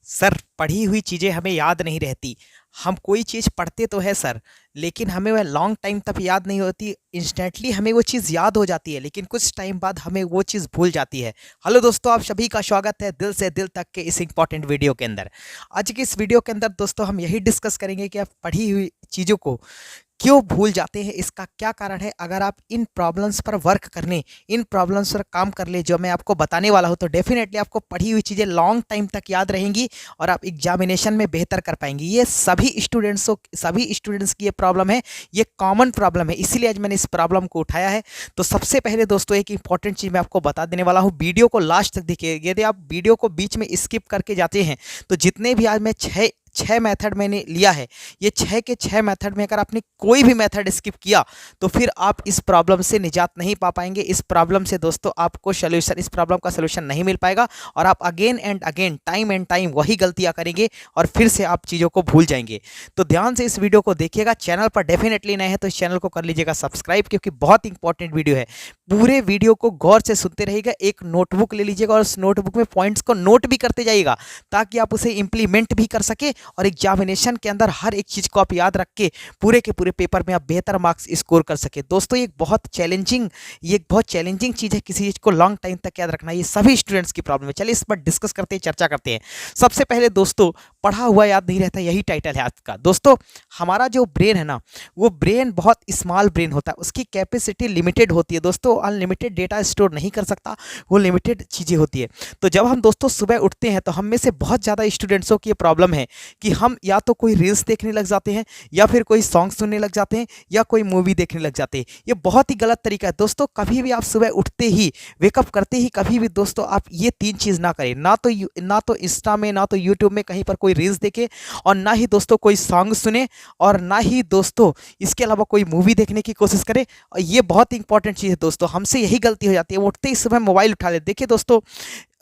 Sir, पढ़ी हुई चीज़ें हमें याद नहीं रहती। हम कोई चीज़ पढ़ते तो हैं सर, लेकिन हमें वह लॉन्ग टाइम तक याद नहीं होती। इंस्टेंटली हमें वो चीज़ याद हो जाती है, लेकिन कुछ टाइम बाद हमें वो चीज़ भूल जाती है। हेलो दोस्तों, आप सभी का स्वागत है दिल से दिल तक के इस इम्पोर्टेंट वीडियो के अंदर। आज की इस वीडियो के अंदर दोस्तों हम यही डिस्कस करेंगे कि आप पढ़ी हुई चीज़ों को क्यों भूल जाते हैं, इसका क्या कारण है। अगर आप इन प्रॉब्लम्स पर वर्क करने, इन प्रॉब्लम्स पर काम कर ले जो मैं आपको बताने वाला हूं, तो डेफिनेटली आपको पढ़ी हुई चीज़ें लॉन्ग टाइम तक याद रहेंगी और आप एग्जामिनेशन में बेहतर कर पाएंगे। ये सभी स्टूडेंट्स की ये प्रॉब्लम है, ये कॉमन प्रॉब्लम है, इसीलिए आज मैंने इस प्रॉब्लम को उठाया है। तो सबसे पहले दोस्तों एक इंपॉर्टेंट चीज़ मैं आपको बता देने वाला हूँ, वीडियो को लास्ट तक देखिए। यदि आप वीडियो को बीच में स्किप करके जाते हैं तो जितने भी आज मैं छः मेथड मैंने लिया है, ये छः के छः मेथड में अगर आपने कोई भी मेथड स्किप किया तो फिर आप इस प्रॉब्लम से निजात नहीं पा पाएंगे। इस प्रॉब्लम से दोस्तों आपको सोल्यूशन, इस प्रॉब्लम का सोल्यूशन नहीं मिल पाएगा और आप again and again, time and time वही गलतियां करेंगे और फिर से आप चीज़ों को भूल जाएंगे। तो ध्यान से इस वीडियो को देखिएगा। चैनल पर डेफिनेटली नए हैं तो इस चैनल को कर लीजिएगा सब्सक्राइब, क्योंकि बहुत इंपॉर्टेंट वीडियो है। पूरे वीडियो को गौर से सुनते रहिएगा। एक नोटबुक ले लीजिएगा और उस नोटबुक में पॉइंट्स को नोट भी करते जाइएगा, ताकि आप उसे इंप्लीमेंट भी कर सके और एग्जामिनेशन के अंदर हर एक चीज़ को आप याद रख के पूरे के पूरे पेपर में आप बेहतर मार्क्स स्कोर कर सके। दोस्तों ये एक बहुत चैलेंजिंग चीज़ है, किसी चीज़ को लॉन्ग टाइम तक याद रखना। ये सभी स्टूडेंट्स की प्रॉब्लम है। चलिए इस पर डिस्कस करते हैं, चर्चा करते हैं। सबसे पहले दोस्तों, पढ़ा हुआ याद नहीं रहता, यही टाइटल है आज का। दोस्तों हमारा जो ब्रेन है ना, वो ब्रेन बहुत स्मॉल ब्रेन होता है, उसकी कैपेसिटी लिमिटेड होती है। दोस्तों अनलिमिटेड डेटा स्टोर नहीं कर सकता, वो लिमिटेड चीज़ें होती है। तो जब हम दोस्तों सुबह उठते हैं तो हम में से बहुत ज़्यादा स्टूडेंट्सों की ये प्रॉब्लम है कि हम या तो कोई रील्स देखने लग जाते हैं, या फिर कोई सॉन्ग सुनने लग जाते हैं, या कोई मूवी देखने लग जाते हैं। ये बहुत ही गलत तरीका है दोस्तों। कभी भी आप सुबह उठते ही, वेकअप करते ही कभी भी दोस्तों आप ये तीन चीज़ ना करें। ना तो इंस्टा में, ना तो यूट्यूब में कहीं पर कोई रील्स देखे, और ना ही दोस्तों कोई सॉन्ग सुने, और ना ही दोस्तों इसके अलावा कोई मूवी देखने की कोशिश करें। और ये बहुत इंपॉर्टेंट चीज़ है दोस्तों, हमसे यही गलती हो जाती है। उठते ही सुबह मोबाइल उठा लेते। देखिए दोस्तों,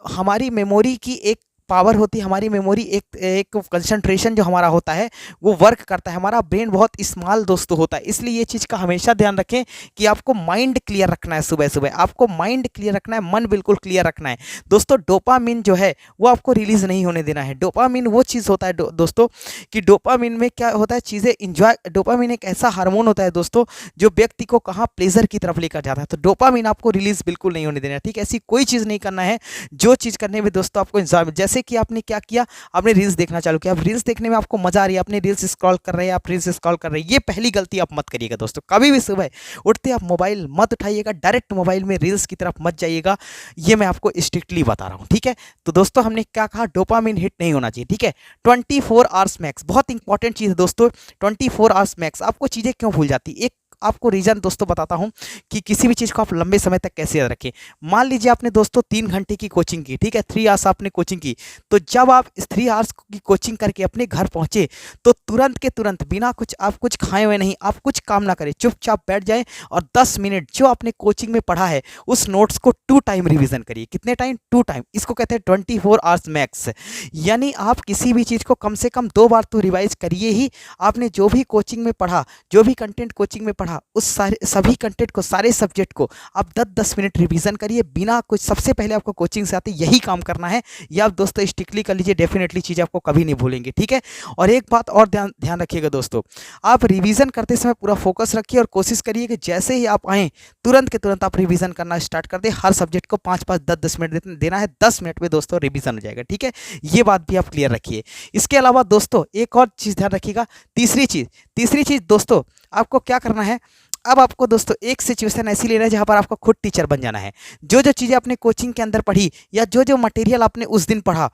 हमारी मेमोरी की एक पावर होती है, हमारी मेमोरी एक एक कंसंट्रेशन जो हमारा होता है वो वर्क करता है। हमारा ब्रेन बहुत स्मॉल दोस्तों होता है, इसलिए ये चीज़ का हमेशा ध्यान रखें कि आपको माइंड क्लियर रखना है। सुबह सुबह आपको माइंड क्लियर रखना है, मन बिल्कुल क्लियर रखना है। दोस्तों डोपामिन जो है वो आपको रिलीज़ नहीं होने देना है। डोपामिन वो चीज़ होता है दोस्तों कि डोपामिन में क्या होता है, चीज़ें इंजॉय, डोपामिन एक ऐसा हार्मोन होता है दोस्तों जो व्यक्ति को कहाँ प्लेजर की तरफ लेकर जाता है। तो डोपामिन आपको रिलीज़ बिल्कुल नहीं होने देना है, ठीक है। ऐसी कोई चीज़ नहीं करना है जो चीज़ करने में दोस्तों आपको इंजॉय, जैसे कि आपने क्या किया, आपने रील्स देखना चालू किया, अब रील्स देखने में आपको मजा आ रही है, आपने रील्स स्क्रॉल कर रहे हैं, आप रील्स स्क्रॉल कर रहे हैं। ये पहली गलती आप मत करिएगा दोस्तों। कभी भी सुबह उठते आप मोबाइल मत उठाइएगा, डायरेक्ट मोबाइल में रील्स की तरफ मत जाइएगा। ये मैं आपको स्ट्रिक्टली बता रहा हूँ, ठीक है। तो दोस्तों हमने क्या कहा, डोपामिन हिट नहीं होना चाहिए, ठीक है। 24 आवर्स मैक्स, बहुत इंपॉर्टेंट चीज़ है दोस्तों। 24 आवर्स मैक्स। आपको चीज़ें क्यों भूल जाती है, एक आपको रीज़न दोस्तों बताता हूं कि किसी भी चीज़ को आप लंबे समय तक कैसे याद रखें। मान लीजिए आपने दोस्तों 3 घंटे की कोचिंग की, ठीक है, 3 आवर्स आपने कोचिंग की। तो जब आप इस 3 आवर्स की कोचिंग करके अपने घर पहुंचे तो तुरंत के तुरंत, बिना कुछ आप कुछ खाए हुए नहीं, आप कुछ काम ना करें, चुपचाप बैठ जाएं और 10 मिनट जो आपने कोचिंग में पढ़ा है उस नोट्स को 2 टाइम रिविजन करिए। कितने टाइम? 2 टाइम। इसको कहते हैं 24 आवर्स मैक्स। यानी आप किसी भी चीज़ को कम से कम 2 बार तो रिवाइज करिए ही। आपने जो भी कोचिंग में पढ़ा, जो भी कंटेंट कोचिंग में पढ़ा, उस सभी कंटेंट को, सारे सब्जेक्ट को आप 10-10 मिनट रिवीजन करिए बिना कुछ। सबसे पहले आपको कोचिंग से आते यही काम करना है। ये आप दोस्तों स्ट्रिक्टली कर लीजिए, डेफिनेटली चीज़ आपको कभी नहीं भूलेंगे, ठीक है। और एक बात और ध्यान रखिएगा दोस्तों, आप रिवीजन करते समय पूरा फोकस रखिए और कोशिश करिए कि जैसे ही आप आएँ तुरंत के तुरंत आप रिवीजन करना स्टार्ट कर दें। हर सब्जेक्ट को 5-5, 10-10 मिनट देना है। 10 मिनट में दोस्तों रिवीजन हो जाएगा, ठीक है। ये बात भी आप क्लियर रखिए। इसके अलावा दोस्तों एक और चीज़ ध्यान रखिएगा, तीसरी चीज़ दोस्तों, आपको क्या करना है, अब आपको दोस्तों एक सिचुएशन ऐसी लेना है जहाँ पर आपको खुद टीचर बन जाना है। जो चीज़ें आपने कोचिंग के अंदर पढ़ी, या जो मटेरियल आपने उस दिन पढ़ा,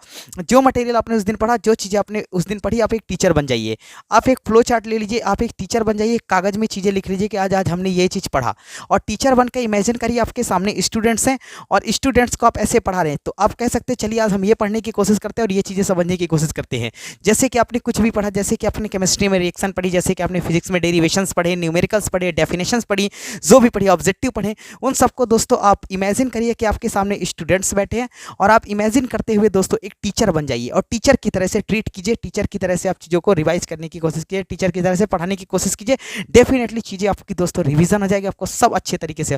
जो चीज़ें आपने उस दिन पढ़ी, आप एक टीचर बन जाइए। आप एक फ्लो चार्ट ले लीजिए, आप एक टीचर बन जाइए। कागज़ में चीज़ें लिख लीजिए कि आज हमने ये चीज़ पढ़ा, और टीचर बन के इमेजिन करिए आपके सामने स्टूडेंट्स हैं और स्टूडेंट्स को आप ऐसे पढ़ा रहे हैं। तो आप कह सकते हैं चलिए आज हम ये पढ़ने की कोशिश करते हैं और ये चीज़ें समझने की कोशिश करते हैं। जैसे कि आपने कुछ भी पढ़ा, जैसे कि आपने केमिस्ट्री में रिएक्शन पढ़ी, जैसे कि आपने फिजिक्स में डेरिवेशंस पढ़े, न्यूमेरिकल्स पढ़े, डेफिनेशंस पढ़ी, जो भी पढ़ी, ऑब्जेक्टिव पढ़े, उन सबको दोस्तों आप इमेजिन करिए कि आपके सामने स्टूडेंट्स बैठे हैं और आप इमेजिन करते हुए दोस्तों एक टीचर बन जाइए और टीचर की तरह से ट्रीट कीजिए, टीचर की तरह से आप चीज़ों को रिवाइज करने की कोशिश कीजिए, टीचर की तरह से पढ़ाने की कोशिश कीजिए। डेफिनेटली चीज़ें आपकी दोस्तों रिवीजन हो जाएगी, आपको सब अच्छे तरीके से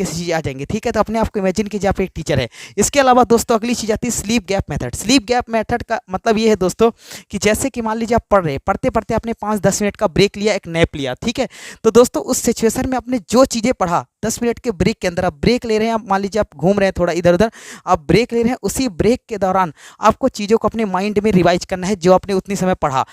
चीज़ें आ जाएंगी। ठीक है, तो अपने आप को इमेजिन कीजिए आप एक टीचर है। इसके अलावा दोस्तों अगली चीज़ आती है sleep gap method. Sleep gap method का मतलब ये है दोस्तों कि जैसे कि मान लीजिए आप पढ़ रहे हैं, पढ़ते पढ़ते आपने 5-10 मिनट का ब्रेक लिया, एक नैप लिया, ठीक है, तो दोस्तों उस सिचुएशन में आपने जो चीज़ें पढ़ा 10 मिनट के ब्रेक के अंदर, आप ब्रेक ले रहे हैं, आप मान लीजिए आप घूम रहे हैं थोड़ा इधर उधर, आप ब्रेक ले रहे हैं, उसी ब्रेक के दौरान आपको चीज़ों को अपने माइंड में रिवाइज करना है जो आपने उतनी समय पढ़ा।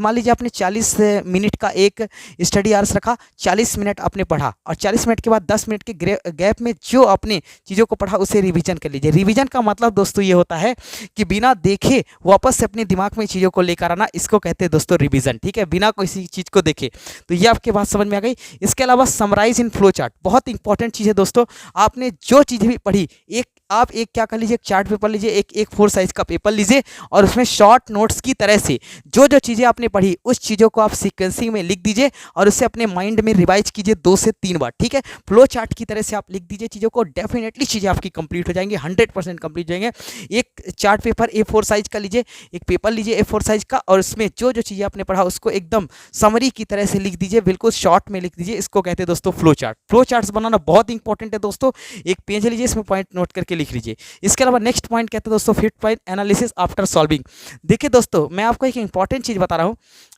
मान लीजिए आपने 40 मिनट का एक स्टडी आवर्स रखा, 40 मिनट आपने पढ़ा और 40 मिनट के बाद 10 मिनट के गैप में जो आपने चीज़ों को पढ़ा उसे रिवीजन कर लीजिए। रिवीजन का मतलब दोस्तों ये होता है कि बिना देखे वापस से अपने दिमाग में चीज़ों को लेकर आना, इसको कहते हैं दोस्तों रिवीजन। ठीक है, बिना किसी चीज़ को देखे। तो ये आपके बात समझ में आ गई। इसके अलावा समराइज इन फ्लो चार्ट, बहुत इंपॉर्टेंट चीज़ है दोस्तों। आपने जो चीज़ें भी पढ़ी, आप एक क्या कर लीजिए, एक चार्ट पेपर लीजिए, एक 4 साइज का पेपर लीजिए और उसमें शॉर्ट नोट्स की तरह से जो जो चीज़ें आपने पढ़ी उस चीज़ों को आप सीक्वेंसिंग में लिख दीजिए और उसे अपने माइंड में रिवाइज कीजिए 2 से 3 बार। ठीक है, फ्लो चार्ट की तरह से आप लिख दीजिए चीज़ों को, डेफिनेटली चीज़ें आपकी कंप्लीट हो जाएंगी, 100% कंप्लीट हो जाएंगे। एक चार्ट पेपर A4 साइज का लीजिए, एक पेपर लीजिए A4 साइज का और उसमें जो जो चीज़ें आपने पढ़ा उसको एकदम समरी की तरह से लिख दीजिए, बिल्कुल शॉर्ट में लिख दीजिए। इसको कहते हैं दोस्तों फ्लो चार्ट। फ्लो चार्ट्स बनाना बहुत इंपॉर्टेंट है दोस्तों। एक पेज लीजिए, इसमें पॉइंट नोट करके लिख लीजिए। इसके अलावा नेक्स्ट पॉइंट कहते हैं दोस्तों fifth point, analysis after solving. देखिए दोस्तों, मैं आपको एक इंपॉर्टेंट चीज़ बता रहा हूँ।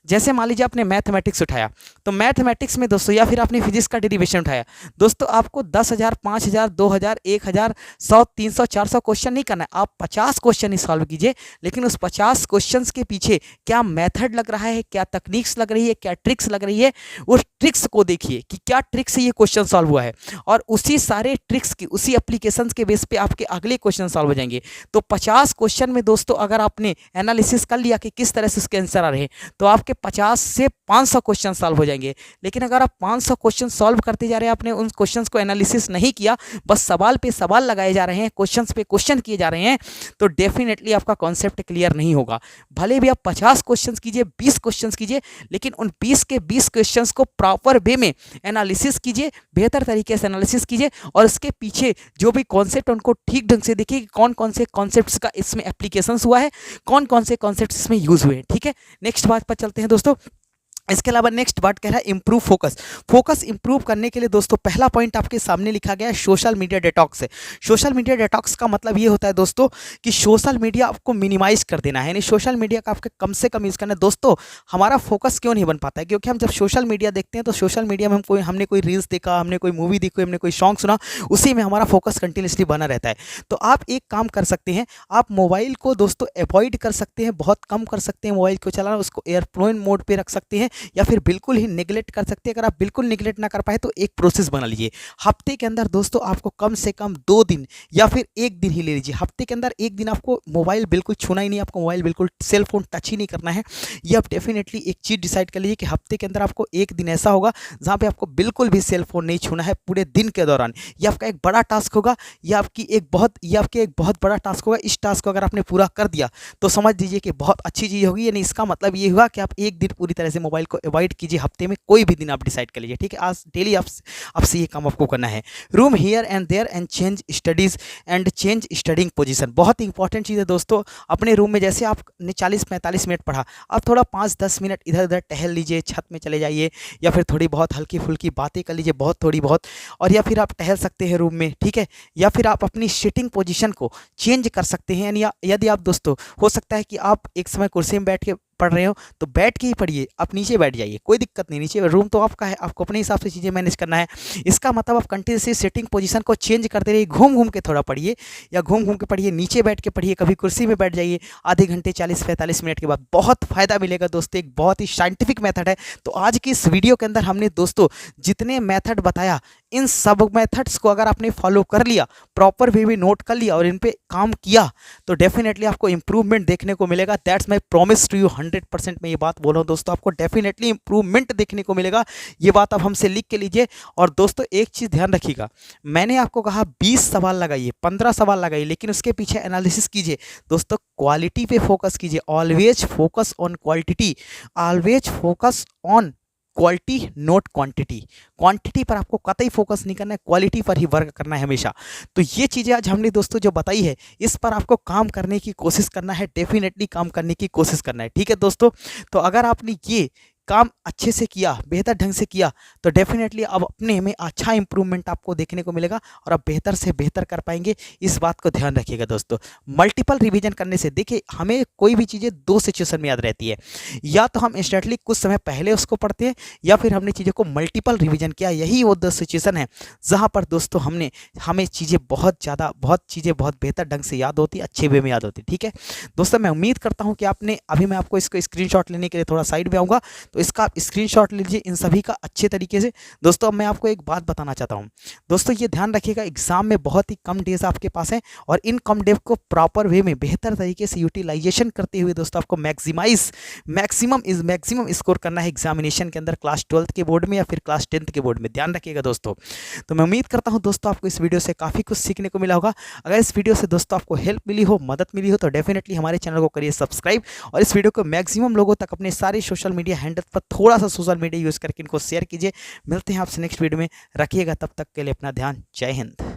जैसे मान लीजिए आपने मैथमेटिक्स उठाया, तो मैथमेटिक्स में दोस्तों या फिर आपने फिजिक्स का डेरिवेशन उठाया, दोस्तों आपको 10,000, 5,000, 2,000, 1,000, 100, 300, 400 क्वेश्चन नहीं करना है। आप 50 क्वेश्चन ही सॉल्व कीजिए, लेकिन उस 50 क्वेश्चंस के पीछे क्या मेथड लग रहा है, क्या तकनीक्स लग रही है, क्या ट्रिक्स लग रही है, उस ट्रिक्स को देखिए कि क्या ट्रिक से ये क्वेश्चन सॉल्व हुआ है और उसी सारे ट्रिक्स की, उसी एप्लीकेशन के बेस पे आपके अगले क्वेश्चन सॉल्व हो जाएंगे। तो 50 क्वेश्चन में दोस्तों अगर आपने एनालिसिस कर लिया कि किस तरह से उसके आंसर आ रहे हैं, तो आपके 50 से 500 क्वेश्चन सॉल्व हो जाएंगे। लेकिन अगर आप 500 क्वेश्चन सॉल्व करते जा रहे हैं, आपने उन क्वेश्चंस को एनालिसिस नहीं किया, बस सवाल पे सवाल लगाए जा रहे हैं, क्वेश्चंस पे क्वेश्चन किए जा रहे हैं, तो डेफिनेटली आपका कॉन्सेप्ट क्लियर नहीं होगा। भले भी आप 50 क्वेश्चन कीजिए, 20 क्वेश्चन कीजिए, लेकिन उन 20 के 20 क्वेश्चन को प्रॉपर वे में एनालिसिस कीजिए, बेहतर तरीके से एनालिसिस कीजिए और उसके पीछे जो भी कॉन्सेप्ट उनको ठीक ढंग से देखिए कि कौन कौन से कॉन्सेप्ट्स का इसमें एप्लीकेशन हुआ है, कौन कौन से कॉन्सेप्ट्स इसमें यूज हुए हैं। ठीक है, नेक्स्ट बात पर चलते हैं दोस्तों। इसके अलावा नेक्स्ट बात कह रहा है इंप्रूव फोकस। फोकस इंप्रूव करने के लिए दोस्तों पहला पॉइंट आपके सामने लिखा गया है सोशल मीडिया डिटॉक्स है। सोशल मीडिया डिटॉक्स का मतलब ये होता है दोस्तों कि सोशल मीडिया आपको मिनिमाइज कर देना है, यानी सोशल मीडिया का आपके कम से कम यूज़ करना है। दोस्तों हमारा फोकस क्यों नहीं बन पाता है, क्योंकि हम जब सोशल मीडिया देखते हैं तो सोशल मीडिया में हमने कोई रील्स देखा, हमने कोई मूवी देखी, हमने कोई सॉन्ग सुना, उसी में हमारा फोकस कंटिन्यूसली बना रहता है। तो आप एक काम कर सकते हैं, आप मोबाइल को दोस्तों अवॉइड कर सकते हैं, बहुत कम कर सकते हैं मोबाइल को चलाना, उसको एयरप्लेन मोड पर रख सकते हैं या फिर बिल्कुल ही निगलेक्ट कर सकते हैं। अगर आप बिल्कुल निगलेक्ट ना कर पाए तो एक प्रोसेस बना लीजिए। हफ्ते के अंदर दोस्तों आपको कम से कम 2 दिन या फिर 1 दिन ही ले लीजिए। हफ्ते के अंदर 1 दिन आपको मोबाइल बिल्कुल छूना ही नहीं, आपको मोबाइल बिल्कुल सेल फोन टच ही नहीं करना है। ये आप डेफिनेटली एक चीज़ डिसाइड कर लीजिए कि हफ्ते के अंदर आपको 1 दिन ऐसा होगा जहाँ पे आपको बिल्कुल भी सेल फोन नहीं छूना है पूरे दिन के दौरान। ये आपका एक बड़ा टास्क होगा, ये आपकी एक बहुत बड़ा टास्क होगा। इस टास्क को अगर आपने पूरा कर दिया तो समझ लीजिए कि बहुत अच्छी चीज़ होगी। यानी इसका मतलब ये हुआ कि आप 1 दिन पूरी तरह से मोबाइल को अवॉइड कीजिए, हफ्ते में कोई भी दिन आप डिसाइड कर लीजिए। ठीक है, आज डेली आपसे ये काम आपको करना है। Room here and there and change studies and change studying position, बहुत इंपॉर्टेंट चीज़ है दोस्तों। अपने रूम में जैसे आपने 40-45 मिनट पढ़ा, आप थोड़ा 5-10 मिनट इधर उधर टहल लीजिए, छत में चले जाइए या फिर थोड़ी बहुत हल्की फुल्की बातें कर लीजिए, बहुत थोड़ी बहुत, और या फिर आप टहल सकते हैं रूम में। ठीक है, या फिर आप अपनी सिटिंग पोजीशन को चेंज कर सकते हैं। यानी यदि आप दोस्तों, हो सकता है कि आप एक समय कुर्सी में बैठ के पढ़ रहे हो तो बैठ के ही पढ़िए, आप नीचे बैठ जाइए, कोई दिक्कत नहीं, नीचे रूम तो आपका है, आपको अपने हिसाब से चीज़ें मैनेज करना है। इसका मतलब आप कंटिन्यूसली सिटिंग पोजीशन को चेंज करते रहिए, घूम घूम के थोड़ा पढ़िए या घूम घूम के पढ़िए, नीचे बैठ के पढ़िए, कभी कुर्सी में बैठ जाइए। आधे घंटे 40-45 मिनट के बाद बहुत फ़ायदा मिलेगा दोस्तों। एक बहुत ही साइंटिफिक मेथड है। तो आज की इस वीडियो के अंदर हमने दोस्तों जितने मेथड बताया, इन सब मेथड्स को अगर आपने फॉलो कर लिया, प्रॉपर वे में नोट कर लिया और इन पे काम किया, तो डेफिनेटली आपको इंप्रूवमेंट देखने को मिलेगा। That's my promise to you, 100% मैं ये बात बोल रहा हूँ दोस्तों, आपको डेफिनेटली इंप्रूवमेंट देखने को मिलेगा। ये बात आप हमसे लिख के लीजिए। और दोस्तों एक चीज़ ध्यान रखिएगा, मैंने आपको कहा 20 सवाल लगाइए, 15 सवाल लगाइए, लेकिन उसके पीछे एनालिसिस कीजिए दोस्तों, क्वालिटी पे फोकस कीजिए। Always focus on quality, always focus on quality note quantity. Quantity पर आपको कतई फोकस नहीं करना है, क्वालिटी पर ही वर्क करना है हमेशा। तो ये चीज़ें आज हमने दोस्तों जो बताई है, इस पर आपको काम करने की कोशिश करना है, डेफिनेटली काम करने की कोशिश करना है। ठीक है दोस्तों, तो अगर आपने ये काम अच्छे से किया, बेहतर ढंग से किया, तो डेफिनेटली अब अपने में अच्छा इंप्रूवमेंट आपको देखने को मिलेगा और आप बेहतर से बेहतर कर पाएंगे। इस बात को ध्यान रखिएगा दोस्तों। मल्टीपल रिवीजन करने से देखिए, हमें कोई भी चीज़ें दो सिचुएशन में याद रहती है, या तो हम इंस्टेंटली कुछ समय पहले उसको पढ़ते हैं, या फिर हमने चीज़ों को मल्टीपल रिवीजन किया। यही वो दो सिचुएशन है जहाँ पर दोस्तों हमें चीज़ें बहुत चीज़ें बहुत बेहतर ढंग से याद होती, अच्छे वे में याद होती। ठीक है दोस्तों, मैं उम्मीद करता हूँ कि आपने अभी मैं आपको इसको स्क्रीनशॉट लेने के लिए थोड़ा साइड में आऊँगा, तो इसका आप स्क्रीनशॉट लीजिए इन सभी का अच्छे तरीके से। दोस्तों अब मैं आपको एक बात बताना चाहता हूँ दोस्तों, ये ध्यान रखिएगा, एग्जाम में बहुत ही कम डेज आपके पास हैं, और इन कम डेज को प्रॉपर वे में बेहतर तरीके से यूटिलाइजेशन करते हुए दोस्तों आपको मैक्सिमम स्कोर करना है एग्जामिनेशन के अंदर, क्लास 12th के बोर्ड में या फिर क्लास 10th के बोर्ड में। ध्यान रखिएगा दोस्तों। तो मैं उम्मीद करता हूँ दोस्तों आपको इस वीडियो से काफ़ी कुछ सीखने को मिला होगा। अगर इस वीडियो से दोस्तों आपको हेल्प मिली हो, मदद मिली हो, तो डेफिनेटली हमारे चैनल को करिए सब्सक्राइब, और इस वीडियो को मैक्सिमम लोगों तक अपने सारे सोशल मीडिया हैंडल पर थोड़ा सा सोशल मीडिया यूज़ करके इनको शेयर कीजिए। मिलते हैं आपसे नेक्स्ट वीडियो में, रखिएगा तब तक के लिए अपना ध्यान। जय हिंद।